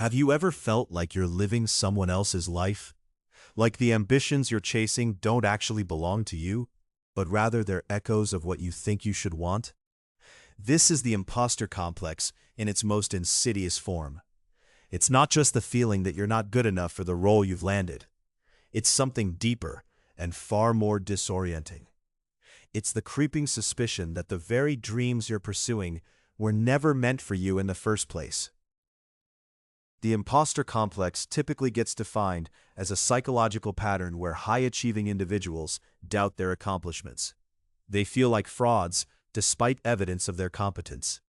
Have you ever felt like you're living someone else's life? Like the ambitions you're chasing don't actually belong to you, but rather they're echoes of what you think you should want? This is the imposter complex in its most insidious form. It's not just the feeling that you're not good enough for the role you've landed. It's something deeper and far more disorienting. It's the creeping suspicion that the very dreams you're pursuing were never meant for you in the first place. The imposter complex typically gets defined as a psychological pattern where high-achieving individuals doubt their accomplishments. They feel like frauds despite evidence of their competence.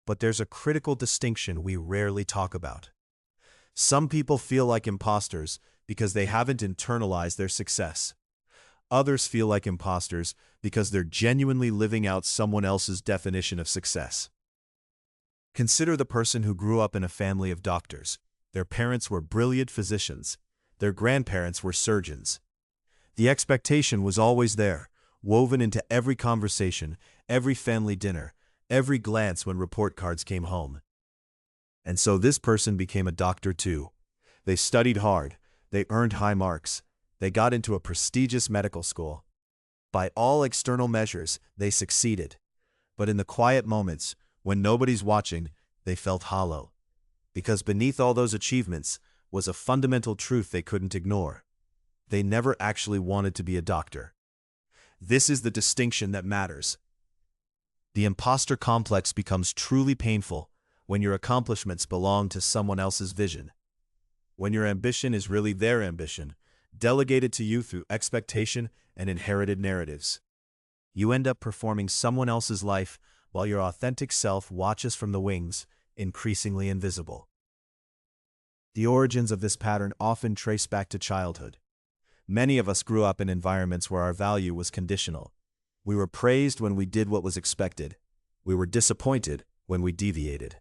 But there's a critical distinction we rarely talk about. Some people feel like imposters because they haven't internalized their success. Others feel like imposters because they're genuinely living out someone else's definition of success. Consider the person who grew up in a family of doctors. Their parents were brilliant physicians. Their grandparents were surgeons. The expectation was always there, woven into every conversation, every family dinner, every glance when report cards came home. And so this person became a doctor too. They studied hard. They earned high marks. They got into a prestigious medical school. By all external measures, they succeeded. But in the quiet moments, when nobody's watching, they felt hollow. Because beneath all those achievements was a fundamental truth they couldn't ignore. They never actually wanted to be a doctor. This is the distinction that matters. The imposter complex becomes truly painful when your accomplishments belong to someone else's vision. When your ambition is really their ambition, delegated to you through expectation and inherited narratives. You end up performing someone else's life while your authentic self watches from the wings, increasingly invisible. The origins of this pattern often trace back to childhood. Many of us grew up in environments where our value was conditional. We were praised when we did what was expected. We were disappointed when we deviated.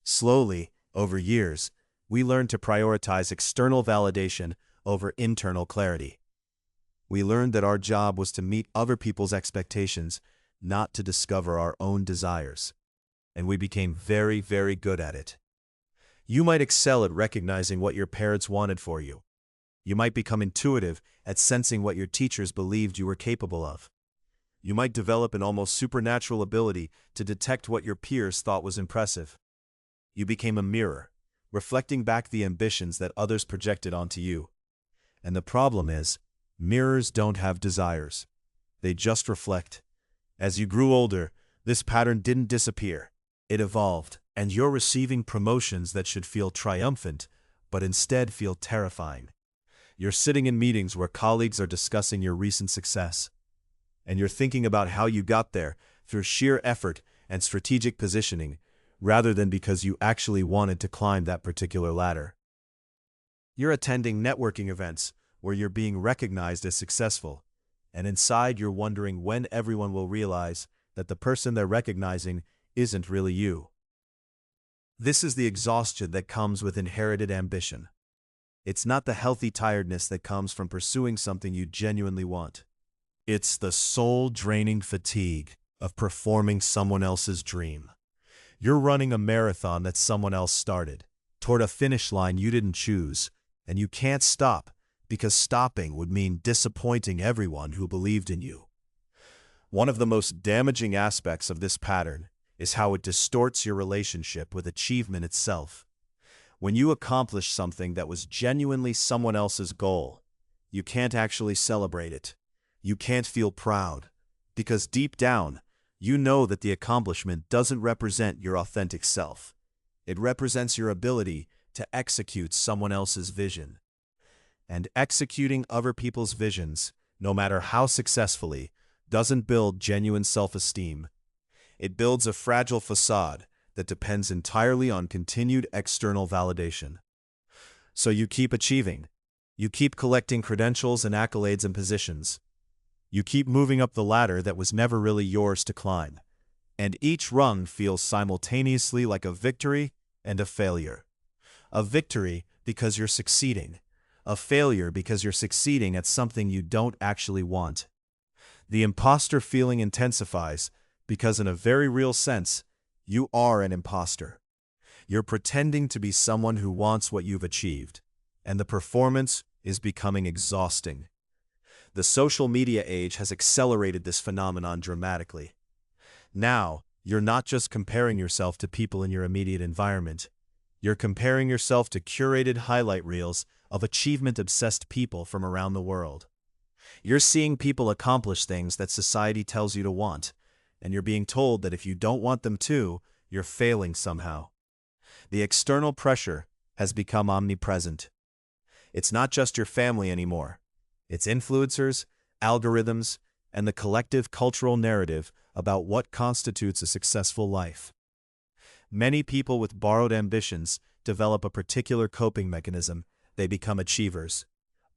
Slowly, over years, we learned to prioritize external validation over internal clarity. We learned that our job was to meet other people's expectations, not to discover our own desires. And we became very, very good at it. You might excel at recognizing what your parents wanted for you. You might become intuitive at sensing what your teachers believed you were capable of. You might develop an almost supernatural ability to detect what your peers thought was impressive. You became a mirror, reflecting back the ambitions that others projected onto you. And the problem is, mirrors don't have desires. They just reflect. As you grew older, this pattern didn't disappear. It evolved, and you're receiving promotions that should feel triumphant, but instead feel terrifying. You're sitting in meetings where colleagues are discussing your recent success, and you're thinking about how you got there through sheer effort and strategic positioning, rather than because you actually wanted to climb that particular ladder. You're attending networking events where you're being recognized as successful, and inside you're wondering when everyone will realize that the person they're recognizing isn't really you. This is the exhaustion that comes with inherited ambition. It's not the healthy tiredness that comes from pursuing something you genuinely want. It's the soul-draining fatigue of performing someone else's dream. You're running a marathon that someone else started, toward a finish line you didn't choose, and you can't stop because stopping would mean disappointing everyone who believed in you. One of the most damaging aspects of this pattern is how it distorts your relationship with achievement itself. When you accomplish something that was genuinely someone else's goal, you can't actually celebrate it. You can't feel proud, because deep down, you know that the accomplishment doesn't represent your authentic self. It represents your ability to execute someone else's vision. And executing other people's visions, no matter how successfully, doesn't build genuine self-esteem. It builds a fragile facade that depends entirely on continued external validation. So you keep achieving. You keep collecting credentials and accolades and positions. You keep moving up the ladder that was never really yours to climb. And each rung feels simultaneously like a victory and a failure. A victory because you're succeeding. A failure because you're succeeding at something you don't actually want. The imposter feeling intensifies because in a very real sense, you are an imposter. You're pretending to be someone who wants what you've achieved, and the performance is becoming exhausting. The social media age has accelerated this phenomenon dramatically. Now, you're not just comparing yourself to people in your immediate environment. You're comparing yourself to curated highlight reels of achievement-obsessed people from around the world. You're seeing people accomplish things that society tells you to want, and you're being told that if you don't want them too, you're failing somehow. The external pressure has become omnipresent. It's not just your family anymore. It's influencers, algorithms, and the collective cultural narrative about what constitutes a successful life. Many people with borrowed ambitions develop a particular coping mechanism. They become achievers,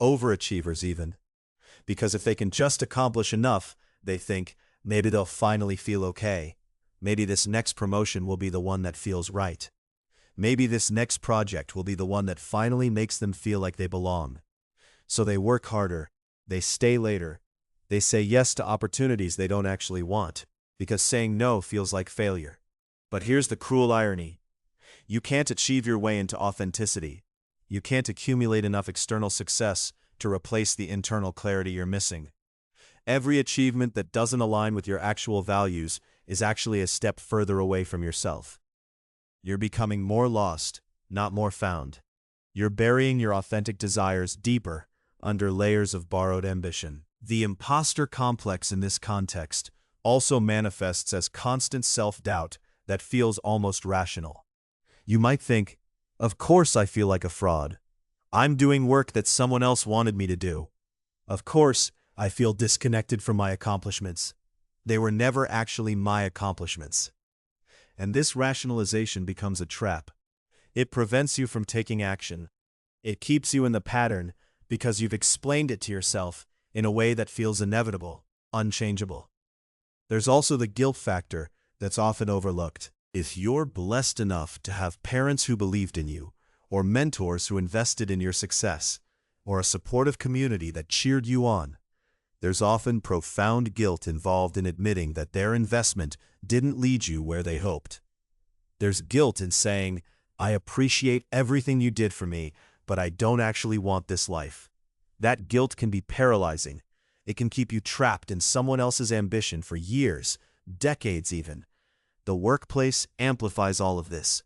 overachievers even. Because if they can just accomplish enough, they think, maybe they'll finally feel okay. Maybe this next promotion will be the one that feels right. Maybe this next project will be the one that finally makes them feel like they belong. So they work harder, they stay later, they say yes to opportunities they don't actually want, because saying no feels like failure. But here's the cruel irony. You can't achieve your way into authenticity. You can't accumulate enough external success to replace the internal clarity you're missing. Every achievement that doesn't align with your actual values is actually a step further away from yourself. You're becoming more lost, not more found. You're burying your authentic desires deeper under layers of borrowed ambition. The imposter complex in this context also manifests as constant self-doubt that feels almost rational. You might think, of course I feel like a fraud. I'm doing work that someone else wanted me to do. Of course, I feel disconnected from my accomplishments. They were never actually my accomplishments. And this rationalization becomes a trap. It prevents you from taking action. It keeps you in the pattern because you've explained it to yourself in a way that feels inevitable, unchangeable. There's also the guilt factor that's often overlooked. If you're blessed enough to have parents who believed in you, or mentors who invested in your success, or a supportive community that cheered you on, there's often profound guilt involved in admitting that their investment didn't lead you where they hoped. There's guilt in saying, I appreciate everything you did for me, but I don't actually want this life. That guilt can be paralyzing. It can keep you trapped in someone else's ambition for years, decades even. The workplace amplifies all of this.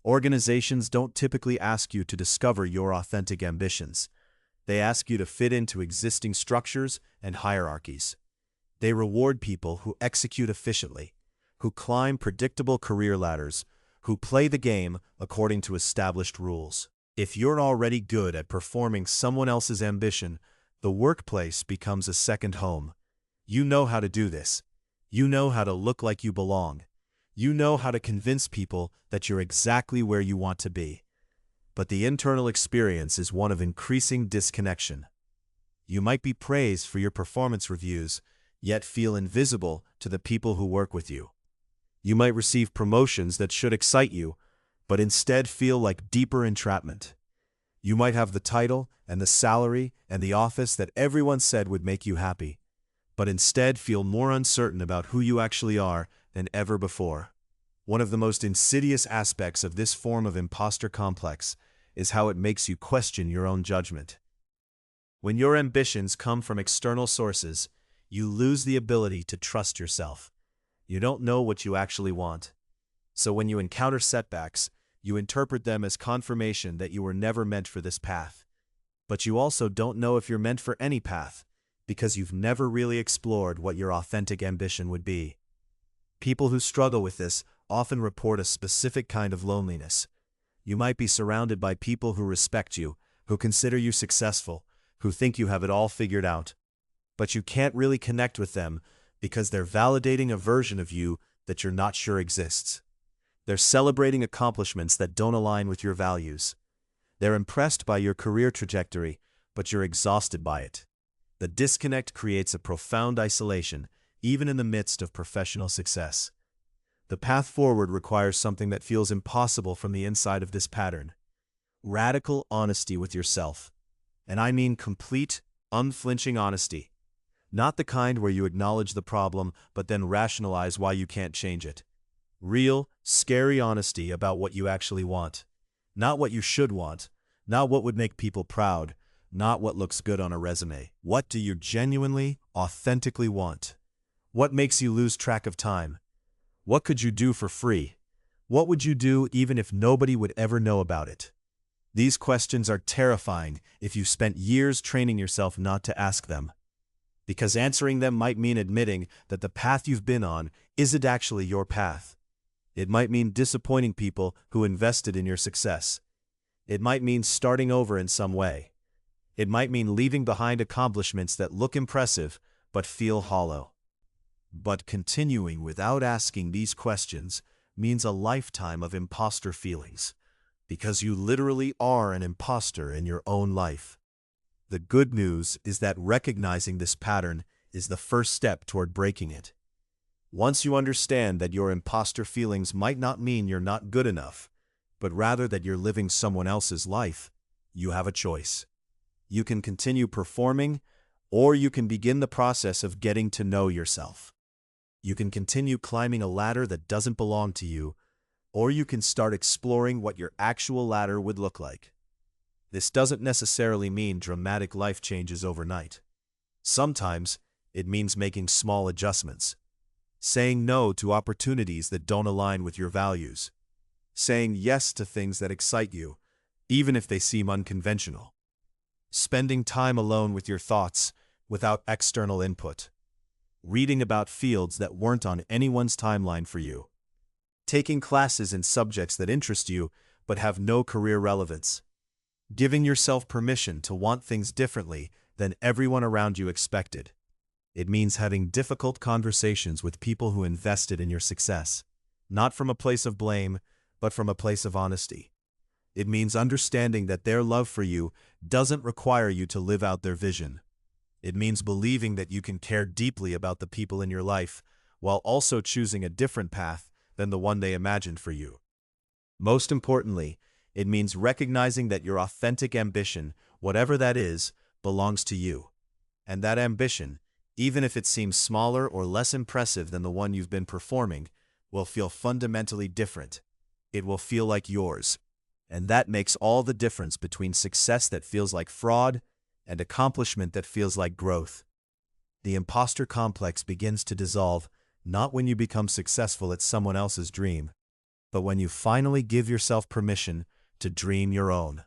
Organizations don't typically ask you to discover your authentic ambitions. They ask you to fit into existing structures and hierarchies. They reward people who execute efficiently, who climb predictable career ladders, who play the game according to established rules. If you're already good at performing someone else's ambition, the workplace becomes a second home. You know how to do this. You know how to look like you belong. You know how to convince people that you're exactly where you want to be. But the internal experience is one of increasing disconnection. You might be praised for your performance reviews, yet feel invisible to the people who work with you. You might receive promotions that should excite you, but instead feel like deeper entrapment. You might have the title and the salary and the office that everyone said would make you happy, but instead feel more uncertain about who you actually are than ever before. One of the most insidious aspects of this form of imposter complex is how it makes you question your own judgment. When your ambitions come from external sources, you lose the ability to trust yourself. You don't know what you actually want. So when you encounter setbacks, you interpret them as confirmation that you were never meant for this path. But you also don't know if you're meant for any path, because you've never really explored what your authentic ambition would be. People who struggle with this often report a specific kind of loneliness. You might be surrounded by people who respect you, who consider you successful, who think you have it all figured out. But you can't really connect with them because they're validating a version of you that you're not sure exists. They're celebrating accomplishments that don't align with your values. They're impressed by your career trajectory, but you're exhausted by it. The disconnect creates a profound isolation, even in the midst of professional success. The path forward requires something that feels impossible from the inside of this pattern. Radical honesty with yourself. And I mean complete, unflinching honesty. Not the kind where you acknowledge the problem but then rationalize why you can't change it. Real, scary honesty about what you actually want. Not what you should want, not what would make people proud, not what looks good on a resume. What do you genuinely, authentically want? What makes you lose track of time? What could you do for free? What would you do even if nobody would ever know about it? These questions are terrifying if you spent years training yourself not to ask them. Because answering them might mean admitting that the path you've been on isn't actually your path. It might mean disappointing people who invested in your success. It might mean starting over in some way. It might mean leaving behind accomplishments that look impressive but feel hollow. But continuing without asking these questions means a lifetime of imposter feelings, because you literally are an imposter in your own life. The good news is that recognizing this pattern is the first step toward breaking it. Once you understand that your imposter feelings might not mean you're not good enough, but rather that you're living someone else's life, you have a choice. You can continue performing, or you can begin the process of getting to know yourself. You can continue climbing a ladder that doesn't belong to you, or you can start exploring what your actual ladder would look like. This doesn't necessarily mean dramatic life changes overnight. Sometimes it means making small adjustments. Saying no to opportunities that don't align with your values. Saying yes to things that excite you, even if they seem unconventional. Spending time alone with your thoughts without external input. Reading about fields that weren't on anyone's timeline for you. Taking classes in subjects that interest you but have no career relevance. Giving yourself permission to want things differently than everyone around you expected. It means having difficult conversations with people who invested in your success, not from a place of blame, but from a place of honesty. It means understanding that their love for you doesn't require you to live out their vision. It means believing that you can care deeply about the people in your life while also choosing a different path than the one they imagined for you. Most importantly, it means recognizing that your authentic ambition, whatever that is, belongs to you. And that ambition, even if it seems smaller or less impressive than the one you've been performing, will feel fundamentally different. It will feel like yours. And that makes all the difference between success that feels like fraud and accomplishment that feels like growth. The imposter complex begins to dissolve not when you become successful at someone else's dream, but when you finally give yourself permission to dream your own.